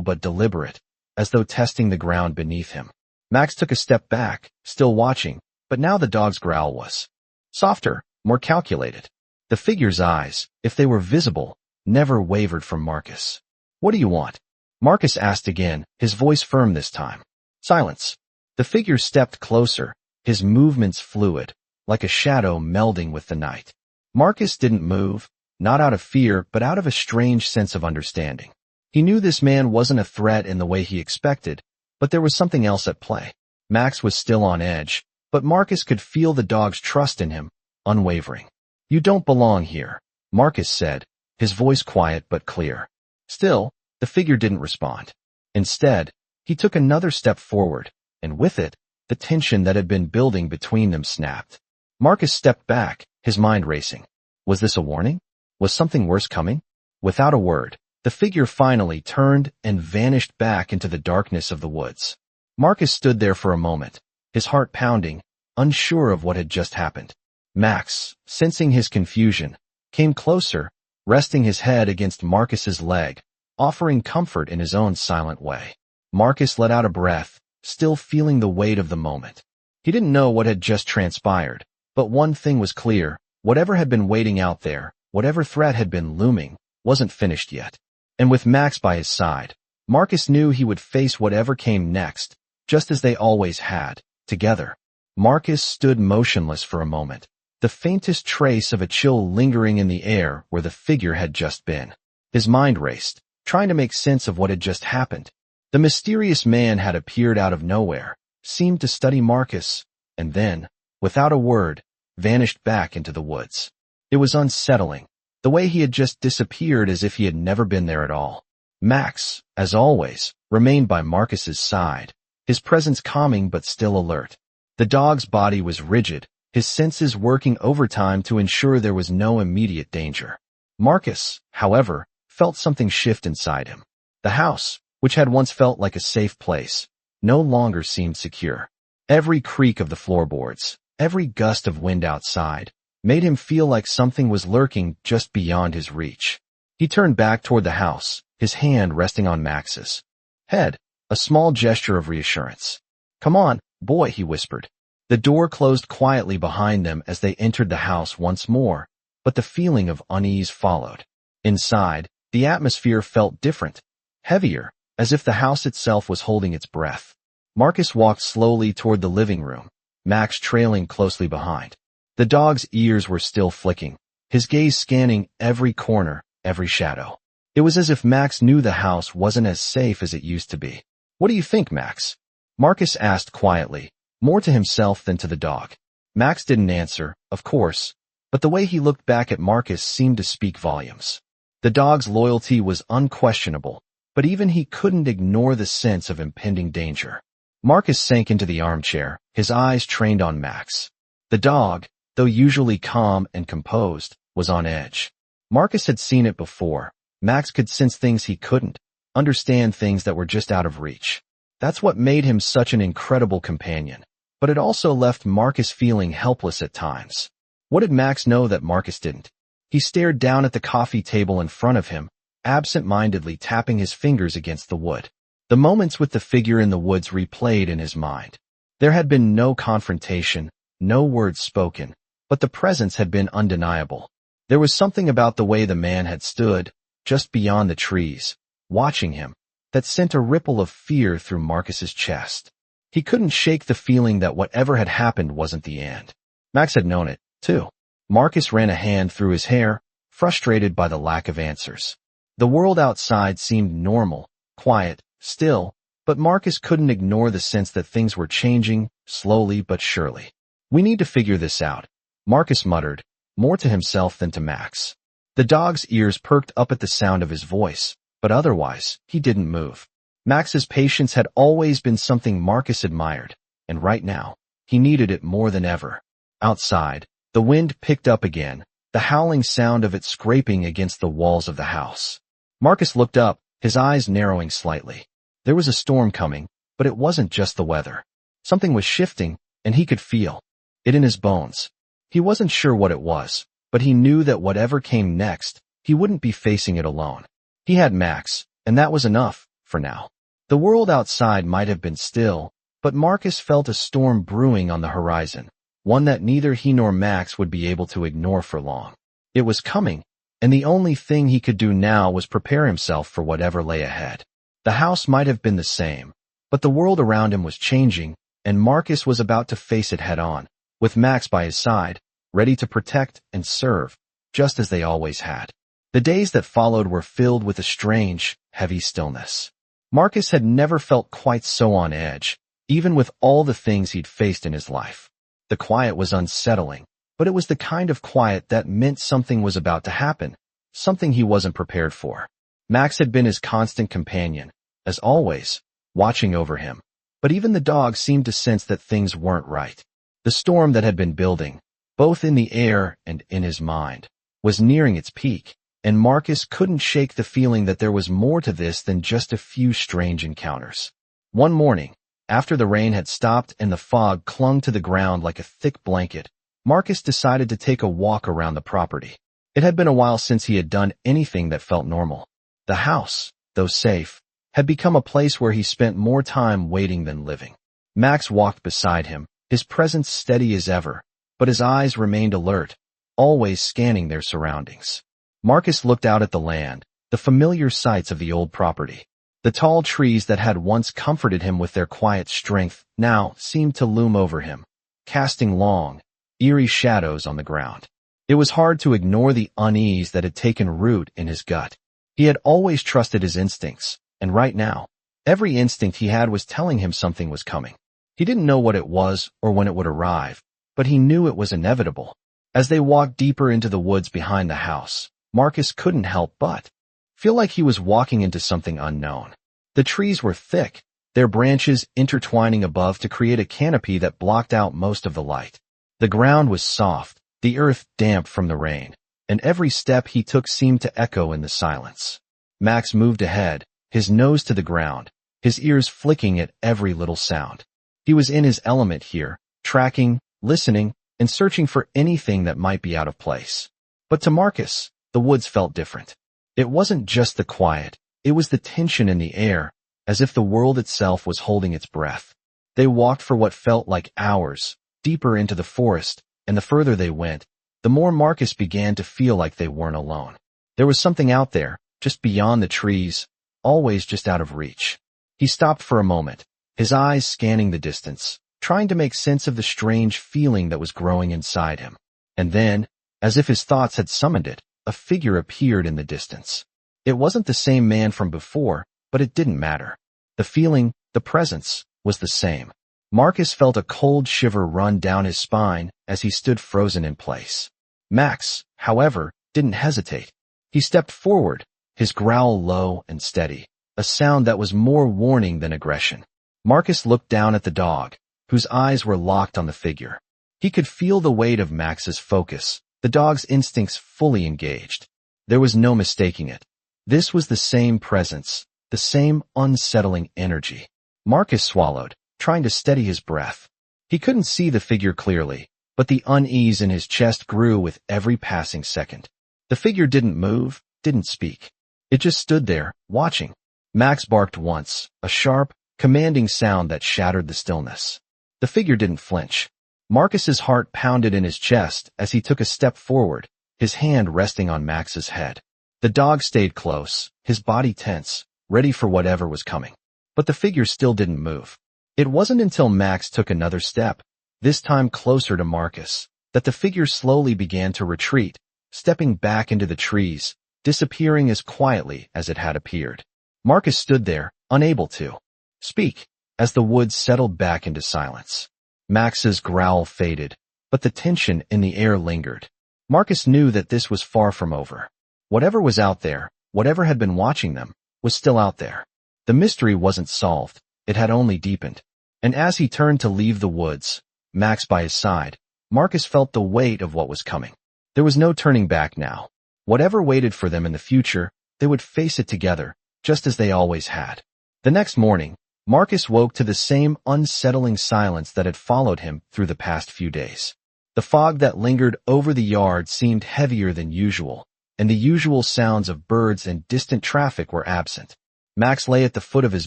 but deliberate, as though testing the ground beneath him. Max took a step back, still watching, but now the dog's growl was softer, more calculated. The figure's eyes, if they were visible, never wavered from Marcus. "What do you want?" Marcus asked again, his voice firm this time. Silence. The figure stepped closer, his movements fluid, like a shadow melding with the night. Marcus didn't move, not out of fear, but out of a strange sense of understanding. He knew this man wasn't a threat in the way he expected, but there was something else at play. Max was still on edge, but Marcus could feel the dog's trust in him, unwavering. "You don't belong here," Marcus said, his voice quiet but clear. Still, the figure didn't respond. Instead, he took another step forward, and with it, the tension that had been building between them snapped. Marcus stepped back, his mind racing. Was this a warning? Was something worse coming? Without a word, the figure finally turned and vanished back into the darkness of the woods. Marcus stood there for a moment, his heart pounding, unsure of what had just happened. Max, sensing his confusion, came closer, resting his head against Marcus's leg, offering comfort in his own silent way. Marcus let out a breath, still feeling the weight of the moment. He didn't know what had just transpired, but one thing was clear: whatever had been waiting out there, whatever threat had been looming, wasn't finished yet. And with Max by his side, Marcus knew he would face whatever came next, just as they always had, together. Marcus stood motionless for a moment, the faintest trace of a chill lingering in the air where the figure had just been. His mind raced, trying to make sense of what had just happened. The mysterious man had appeared out of nowhere, seemed to study Marcus, and then, without a word, vanished back into the woods. It was unsettling, the way he had just disappeared as if he had never been there at all. Max, as always, remained by Marcus's side, his presence calming but still alert. The dog's body was rigid, his senses working overtime to ensure there was no immediate danger. Marcus, however, felt something shift inside him. The house, which had once felt like a safe place, no longer seemed secure. Every creak of the floorboards, every gust of wind outside, made him feel like something was lurking just beyond his reach. He turned back toward the house, his hand resting on Max's head, a small gesture of reassurance. "Come on, boy," he whispered. The door closed quietly behind them as they entered the house once more, but the feeling of unease followed. Inside, the atmosphere felt different, heavier, as if the house itself was holding its breath. Marcus walked slowly toward the living room, Max trailing closely behind. The dog's ears were still flicking, his gaze scanning every corner, every shadow. It was as if Max knew the house wasn't as safe as it used to be. "What do you think, Max?" Marcus asked quietly, more to himself than to the dog. Max didn't answer, of course, but the way he looked back at Marcus seemed to speak volumes. The dog's loyalty was unquestionable, but even he couldn't ignore the sense of impending danger. Marcus sank into the armchair, his eyes trained on Max. The dog, though usually calm and composed, was on edge. Marcus had seen it before. Max could sense things he couldn't, understand things that were just out of reach. That's what made him such an incredible companion. But it also left Marcus feeling helpless at times. What did Max know that Marcus didn't? He stared down at the coffee table in front of him, absent-mindedly tapping his fingers against the wood. The moments with the figure in the woods replayed in his mind. There had been no confrontation, no words spoken, but the presence had been undeniable. There was something about the way the man had stood, just beyond the trees, watching him, that sent a ripple of fear through Marcus's chest. He couldn't shake the feeling that whatever had happened wasn't the end. Max had known it, too. Marcus ran a hand through his hair, frustrated by the lack of answers. The world outside seemed normal, quiet, still, but Marcus couldn't ignore the sense that things were changing, slowly but surely. "We need to figure this out," Marcus muttered, more to himself than to Max. The dog's ears perked up at the sound of his voice, but otherwise, he didn't move. Max's patience had always been something Marcus admired, and right now, he needed it more than ever. Outside, the wind picked up again, the howling sound of it scraping against the walls of the house. Marcus looked up, his eyes narrowing slightly. There was a storm coming, but it wasn't just the weather. Something was shifting, and he could feel it in his bones. He wasn't sure what it was, but he knew that whatever came next, he wouldn't be facing it alone. He had Max, and that was enough, for now. The world outside might have been still, but Marcus felt a storm brewing on the horizon, one that neither he nor Max would be able to ignore for long. It was coming, and the only thing he could do now was prepare himself for whatever lay ahead. The house might have been the same, but the world around him was changing, and Marcus was about to face it head-on, with Max by his side, ready to protect and serve, just as they always had. The days that followed were filled with a strange, heavy stillness. Marcus had never felt quite so on edge, even with all the things he'd faced in his life. The quiet was unsettling, but it was the kind of quiet that meant something was about to happen, something he wasn't prepared for. Max had been his constant companion, as always, watching over him, but even the dog seemed to sense that things weren't right. The storm that had been building, both in the air and in his mind, was nearing its peak, and Marcus couldn't shake the feeling that there was more to this than just a few strange encounters. One morning, after the rain had stopped and the fog clung to the ground like a thick blanket, Marcus decided to take a walk around the property. It had been a while since he had done anything that felt normal. The house, though safe, had become a place where he spent more time waiting than living. Max walked beside him, his presence steady as ever, but his eyes remained alert, always scanning their surroundings. Marcus looked out at the land, the familiar sights of the old property. The tall trees that had once comforted him with their quiet strength now seemed to loom over him, casting long, eerie shadows on the ground. It was hard to ignore the unease that had taken root in his gut. He had always trusted his instincts, and right now, every instinct he had was telling him something was coming. He didn't know what it was or when it would arrive, but he knew it was inevitable. As they walked deeper into the woods behind the house, Marcus couldn't help but feel like he was walking into something unknown. The trees were thick, their branches intertwining above to create a canopy that blocked out most of the light. The ground was soft, the earth damp from the rain, and every step he took seemed to echo in the silence. Max moved ahead, his nose to the ground, his ears flicking at every little sound. He was in his element here, tracking, listening, and searching for anything that might be out of place. But to Marcus, the woods felt different. It wasn't just the quiet, it was the tension in the air, as if the world itself was holding its breath. They walked for what felt like hours, deeper into the forest, and the further they went, the more Marcus began to feel like they weren't alone. There was something out there, just beyond the trees, always just out of reach. He stopped for a moment, his eyes scanning the distance, trying to make sense of the strange feeling that was growing inside him. And then, as if his thoughts had summoned it, a figure appeared in the distance. It wasn't the same man from before, but it didn't matter. The feeling, the presence, was the same. Marcus felt a cold shiver run down his spine as he stood frozen in place. Max, however, didn't hesitate. He stepped forward, his growl low and steady, a sound that was more warning than aggression. Marcus looked down at the dog, whose eyes were locked on the figure. He could feel the weight of Max's focus, the dog's instincts fully engaged. There was no mistaking it. This was the same presence, the same unsettling energy. Marcus swallowed, trying to steady his breath. He couldn't see the figure clearly, but the unease in his chest grew with every passing second. The figure didn't move, didn't speak. It just stood there, watching. Max barked once, a sharp, commanding sound that shattered the stillness. The figure didn't flinch. Marcus's heart pounded in his chest as he took a step forward, his hand resting on Max's head. The dog stayed close, his body tense, ready for whatever was coming. But the figure still didn't move. It wasn't until Max took another step, this time closer to Marcus, that the figure slowly began to retreat, stepping back into the trees, disappearing as quietly as it had appeared. Marcus stood there, unable to speak, as the woods settled back into silence. Max's growl faded, but the tension in the air lingered. Marcus knew that this was far from over. Whatever was out there, whatever had been watching them, was still out there. The mystery wasn't solved, it had only deepened. And as he turned to leave the woods, Max by his side, Marcus felt the weight of what was coming. There was no turning back now. Whatever waited for them in the future, they would face it together, just as they always had. The next morning, Marcus woke to the same unsettling silence that had followed him through the past few days. The fog that lingered over the yard seemed heavier than usual, and the usual sounds of birds and distant traffic were absent. Max lay at the foot of his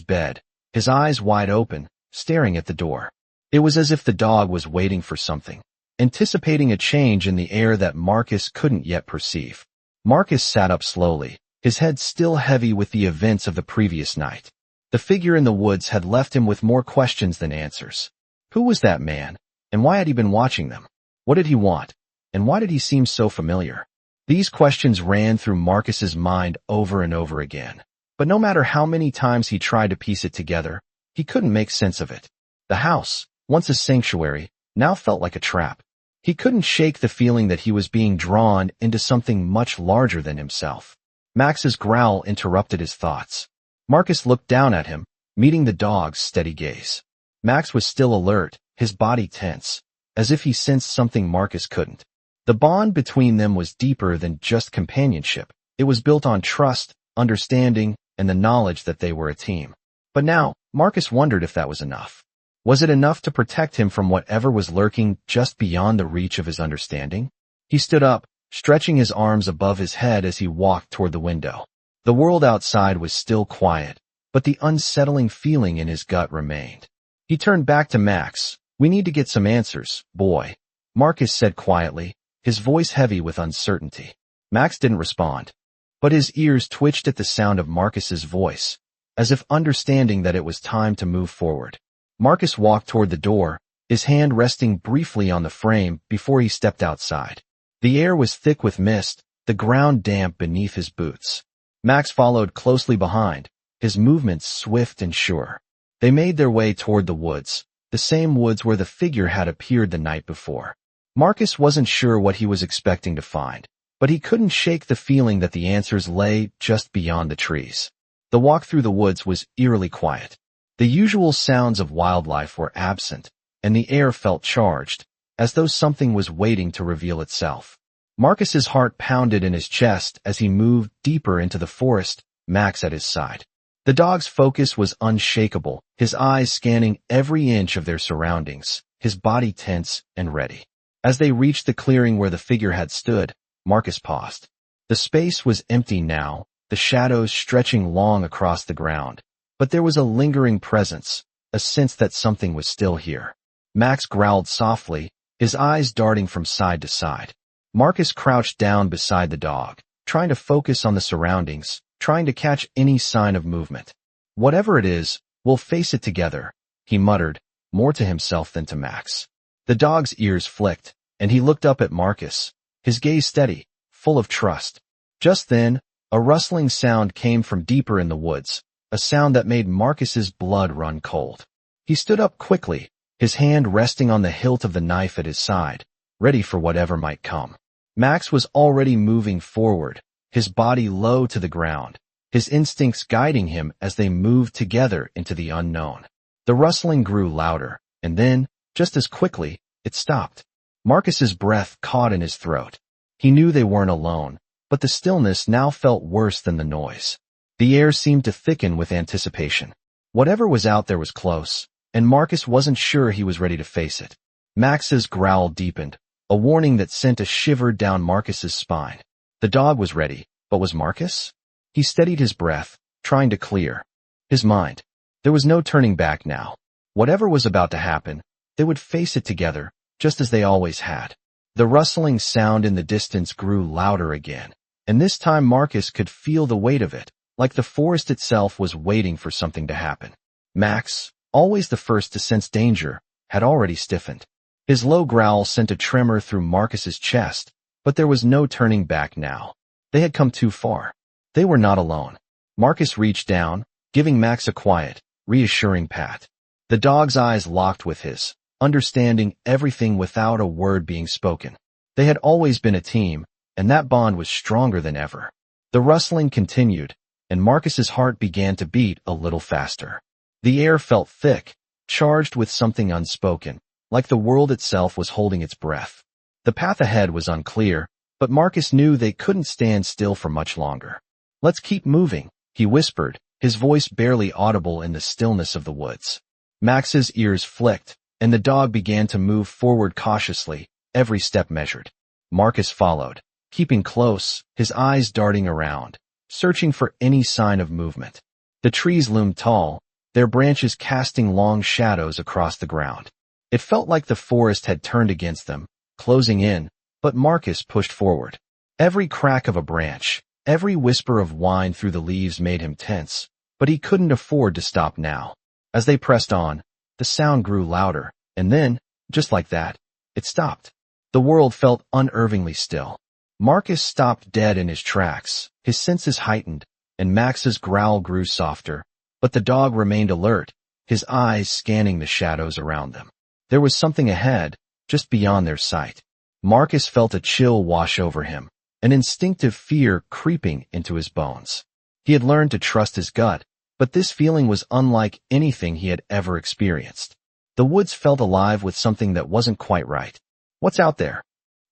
bed, his eyes wide open, staring at the door. It was as if the dog was waiting for something, anticipating a change in the air that Marcus couldn't yet perceive. Marcus sat up slowly, his head still heavy with the events of the previous night. The figure in the woods had left him with more questions than answers. Who was that man, and why had he been watching them? What did he want, and why did he seem so familiar? These questions ran through Marcus's mind over and over again. But no matter how many times he tried to piece it together, he couldn't make sense of it. The house, once a sanctuary, now felt like a trap. He couldn't shake the feeling that he was being drawn into something much larger than himself. Max's growl interrupted his thoughts. Marcus looked down at him, meeting the dog's steady gaze. Max was still alert, his body tense, as if he sensed something Marcus couldn't. The bond between them was deeper than just companionship. It was built on trust, understanding, and the knowledge that they were a team. But now, Marcus wondered if that was enough. Was it enough to protect him from whatever was lurking just beyond the reach of his understanding? He stood up, stretching his arms above his head as he walked toward the window. The world outside was still quiet, but the unsettling feeling in his gut remained. He turned back to Max. "We need to get some answers, boy," Marcus said quietly, his voice heavy with uncertainty. Max didn't respond, but his ears twitched at the sound of Marcus's voice, as if understanding that it was time to move forward. Marcus walked toward the door, his hand resting briefly on the frame before he stepped outside. The air was thick with mist, the ground damp beneath his boots. Max followed closely behind, his movements swift and sure. They made their way toward the woods, the same woods where the figure had appeared the night before. Marcus wasn't sure what he was expecting to find, but he couldn't shake the feeling that the answers lay just beyond the trees. The walk through the woods was eerily quiet. The usual sounds of wildlife were absent, and the air felt charged, as though something was waiting to reveal itself. Marcus's heart pounded in his chest as he moved deeper into the forest, Max at his side. The dog's focus was unshakable, his eyes scanning every inch of their surroundings, his body tense and ready. As they reached the clearing where the figure had stood, Marcus paused. The space was empty now, the shadows stretching long across the ground, but there was a lingering presence, a sense that something was still here. Max growled softly, his eyes darting from side to side. Marcus crouched down beside the dog, trying to focus on the surroundings, trying to catch any sign of movement. "Whatever it is, we'll face it together," he muttered, more to himself than to Max. The dog's ears flicked, and he looked up at Marcus, his gaze steady, full of trust. Just then, a rustling sound came from deeper in the woods, a sound that made Marcus's blood run cold. He stood up quickly, his hand resting on the hilt of the knife at his side, ready for whatever might come. Max was already moving forward, his body low to the ground, his instincts guiding him as they moved together into the unknown. The rustling grew louder, and then, just as quickly, it stopped. Marcus's breath caught in his throat. He knew they weren't alone, but the stillness now felt worse than the noise. The air seemed to thicken with anticipation. Whatever was out there was close, and Marcus wasn't sure he was ready to face it. Max's growl deepened, a warning that sent a shiver down Marcus's spine. The dog was ready, but was Marcus? He steadied his breath, trying to clear his mind. There was no turning back now. Whatever was about to happen, they would face it together, just as they always had. The rustling sound in the distance grew louder again, and this time Marcus could feel the weight of it, like the forest itself was waiting for something to happen. Max, always the first to sense danger, had already stiffened. His low growl sent a tremor through Marcus's chest, but there was no turning back now. They had come too far. They were not alone. Marcus reached down, giving Max a quiet, reassuring pat. The dog's eyes locked with his, understanding everything without a word being spoken. They had always been a team, and that bond was stronger than ever. The rustling continued, and Marcus's heart began to beat a little faster. The air felt thick, charged with something unspoken, like the world itself was holding its breath. The path ahead was unclear, but Marcus knew they couldn't stand still for much longer. "Let's keep moving," he whispered, his voice barely audible in the stillness of the woods. Max's ears flicked, and the dog began to move forward cautiously, every step measured. Marcus followed, keeping close, his eyes darting around, searching for any sign of movement. The trees loomed tall, their branches casting long shadows across the ground. It felt like the forest had turned against them, closing in, but Marcus pushed forward. Every crack of a branch, every whisper of whine through the leaves made him tense, but he couldn't afford to stop now. As they pressed on, the sound grew louder, and then, just like that, it stopped. The world felt unnervingly still. Marcus stopped dead in his tracks, his senses heightened, and Max's growl grew softer, but the dog remained alert, his eyes scanning the shadows around them. There was something ahead, just beyond their sight. Marcus felt a chill wash over him, an instinctive fear creeping into his bones. He had learned to trust his gut, but this feeling was unlike anything he had ever experienced. The woods felt alive with something that wasn't quite right. "What's out there?"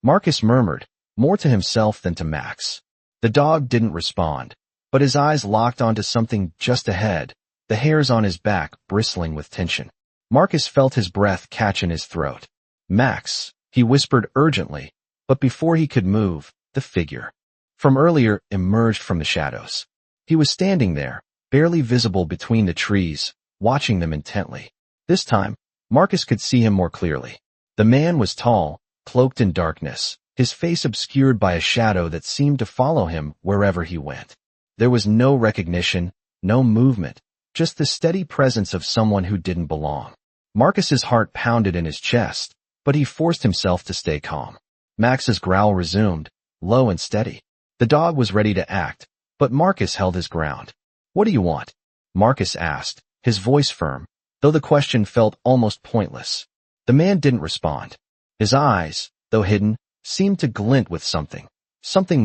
Marcus murmured, more to himself than to Max. The dog didn't respond, but his eyes locked onto something just ahead, the hairs on his back bristling with tension. Marcus felt his breath catch in his throat. "Max," he whispered urgently, but before he could move, the figure from earlier emerged from the shadows. He was standing there, barely visible between the trees, watching them intently. This time, Marcus could see him more clearly. The man was tall, cloaked in darkness, his face obscured by a shadow that seemed to follow him wherever he went. There was no recognition, no movement, just the steady presence of someone who didn't belong. Marcus's heart pounded in his chest, but he forced himself to stay calm. Max's growl resumed, low and steady. The dog was ready to act, but Marcus held his ground. "What do you want?" Marcus asked, his voice firm, though the question felt almost pointless. The man didn't respond. His eyes, though hidden, seemed to glint with something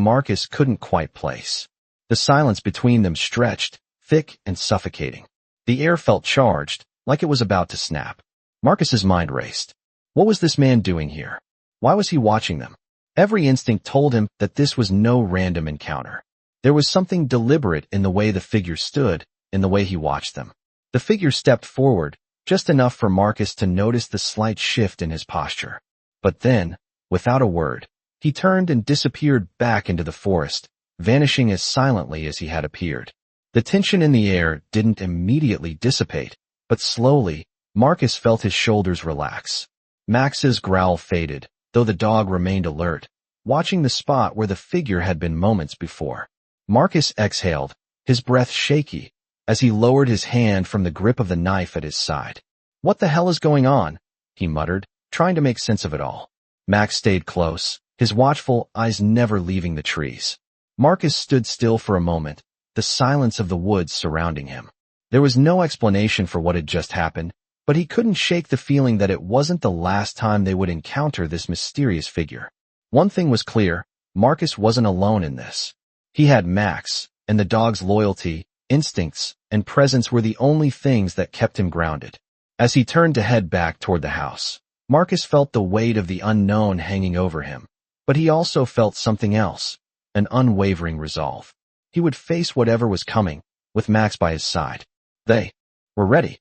Marcus couldn't quite place. The silence between them stretched, thick and suffocating. The air felt charged, like it was about to snap. Marcus's mind raced. What was this man doing here? Why was he watching them? Every instinct told him that this was no random encounter. There was something deliberate in the way the figure stood, in the way he watched them. The figure stepped forward, just enough for Marcus to notice the slight shift in his posture. But then, without a word, he turned and disappeared back into the forest, vanishing as silently as he had appeared. The tension in the air didn't immediately dissipate, but slowly, Marcus felt his shoulders relax. Max's growl faded, though the dog remained alert, watching the spot where the figure had been moments before. Marcus exhaled, his breath shaky, as he lowered his hand from the grip of the knife at his side. "What the hell is going on?" he muttered, trying to make sense of it all. Max stayed close, his watchful eyes never leaving the trees. Marcus stood still for a moment, the silence of the woods surrounding him. There was no explanation for what had just happened, But he couldn't shake the feeling that it wasn't the last time they would encounter this mysterious figure. One thing was clear, Marcus wasn't alone in this. He had Max, and the dog's loyalty, instincts, and presence were the only things that kept him grounded. As he turned to head back toward the house, Marcus felt the weight of the unknown hanging over him. But he also felt something else, an unwavering resolve. He would face whatever was coming, with Max by his side. They were ready.